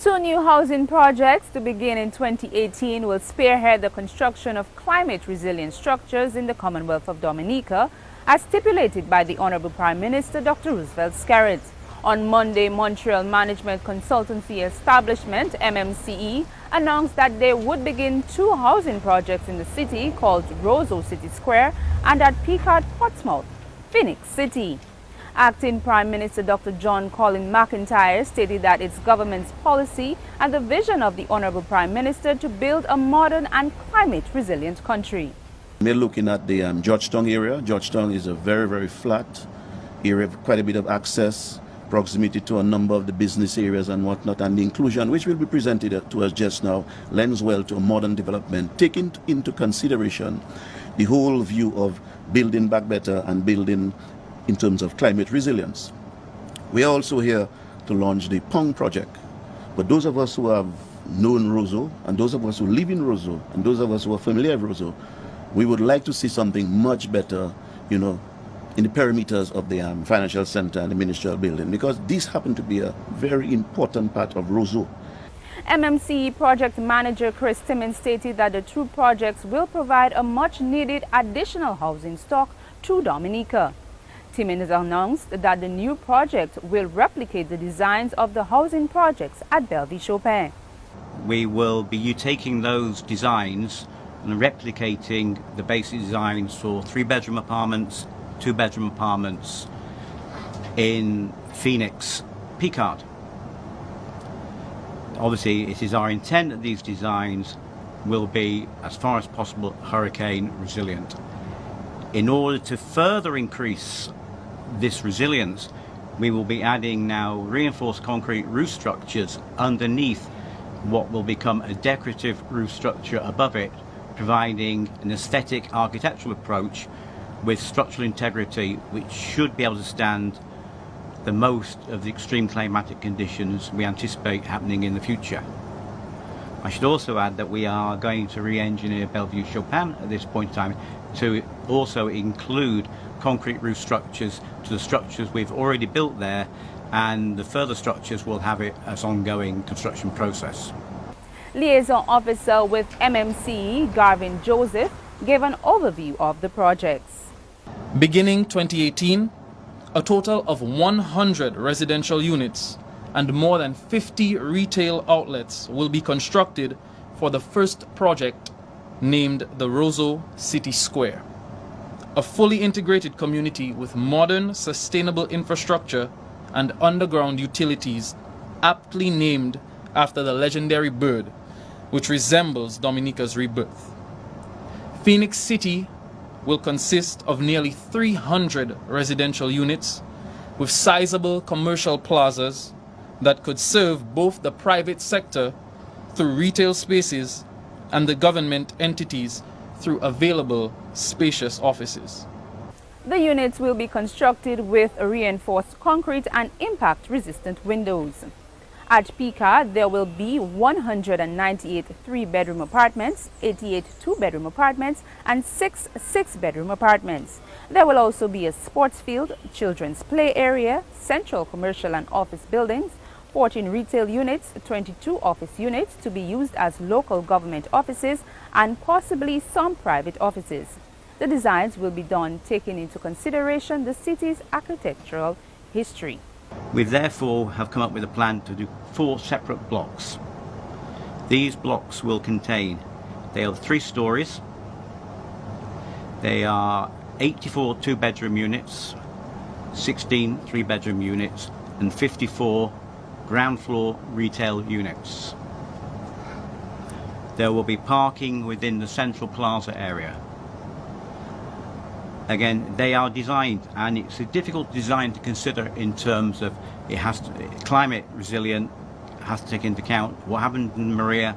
Two new housing projects to begin in 2018 will spearhead the construction of climate-resilient structures in the Commonwealth of Dominica, as stipulated by the Honorable Prime Minister Dr. Roosevelt Skerrit. On Monday, Montreal Management Consultancy Establishment MMCe announced that they would begin two housing projects in the city called Roseau City Square and at Picard Portsmouth, Phoenix City. Acting Prime Minister Dr. John Colin McIntyre stated that it's government's policy and the vision of the Honorable Prime Minister to build a modern and climate-resilient country. We're looking at the Georgetown area. Georgetown is a very flat area with quite a bit of access, proximity to a number of the business areas and whatnot, and the inclusion which will be presented to us just now lends well to a modern development, taking into consideration the whole view of building back better and building in terms of climate resilience. We are also here to launch the Pong project. But those of us who have known Roseau, and those of us who live in Roseau, and those of us who are familiar with Roseau, we would like to see something much better, in the perimeters of the financial center and the ministerial building, because these happen to be a very important part of Roseau. MMCe project manager Chris Timmins stated that the two projects will provide a much-needed additional housing stock to Dominica. Timmins announced that the new project will replicate the designs of the housing projects at Bellevue-Chopin. We will be taking those designs and replicating the basic designs for 3-bedroom apartments, 2-bedroom apartments in Phoenix, Picard. Obviously, it is our intent that these designs will be, as far as possible, hurricane resilient. In order to further increase this resilience, we will be adding now reinforced concrete roof structures underneath what will become a decorative roof structure above it, providing an aesthetic architectural approach with structural integrity which should be able to stand the most of the extreme climatic conditions we anticipate happening in the future. I should also add that we are going to re-engineer Bellevue-Chopin at this point in time to also include concrete roof structures to the structures we've already built there, and the further structures will have it as ongoing construction process. Liaison Officer with MMCe, Garvin Joseph, gave an overview of the projects. Beginning 2018, a total of 100 residential units and more than 50 retail outlets will be constructed for the first project named the Roseau City Square. A fully integrated community with modern, sustainable infrastructure and underground utilities, aptly named after the legendary bird, which resembles Dominica's rebirth. Phoenix City will consist of nearly 300 residential units with sizable commercial plazas that could serve both the private sector through retail spaces and the government entities through available spacious offices. The units will be constructed with reinforced concrete and impact-resistant windows. At Picard, there will be 198 3-bedroom apartments, 88 2-bedroom apartments, and 6 6-bedroom apartments. There will also be a sports field, children's play area, central commercial and office buildings, 14 retail units, 22 office units to be used as local government offices, and possibly some private offices. The designs will be done taking into consideration the city's architectural history. We therefore have come up with a plan to do 4 separate blocks. These blocks will contain, they are 3 stories, they are 84 2-bedroom units, 16 3-bedroom units, and 54 ground floor retail units. There will be parking within the central plaza area. Again, they are designed, and it's a difficult design to consider in terms of it has to climate resilient, has to take into account what happened in Maria.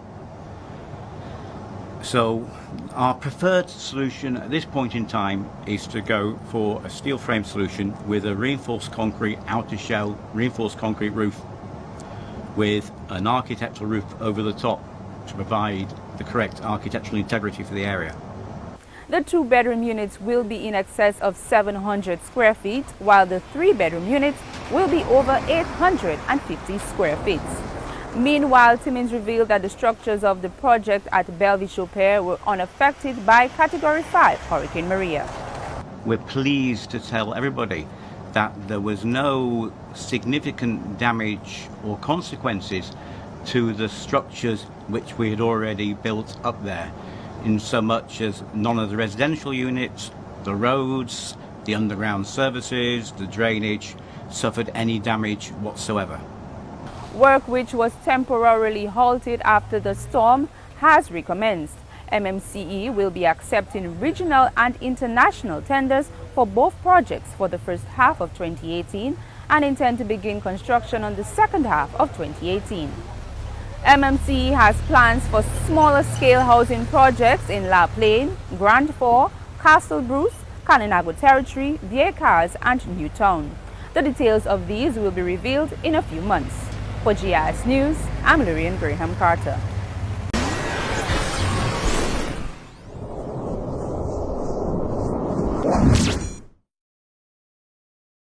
So our preferred solution at this point in time is to go for a steel frame solution with a reinforced concrete outer shell, reinforced concrete roof with an architectural roof over the top to provide the correct architectural integrity for the area. The 2-bedroom units will be in excess of 700 square feet, while the 3-bedroom units will be over 850 square feet. Meanwhile, Timmins revealed that the structures of the project at Bellevue-Chopin were unaffected by Category 5 Hurricane Maria. We're pleased to tell everybody that there was no significant damage or consequences to the structures which we had already built up there, in so much as none of the residential units, the roads, the underground services, the drainage suffered any damage whatsoever. Work, which was temporarily halted after the storm, has recommenced. MMCe will be accepting regional and international tenders for both projects for the first half of 2018 and intend to begin construction on the second half of 2018. MMCe has plans for smaller scale housing projects in La Plaine, Grand Fort, Castle Bruce, Kaninago Territory, Vieux-Cars and Newtown. The details of these will be revealed in a few months. For GIS News, I'm Lourianne Graham-Carter.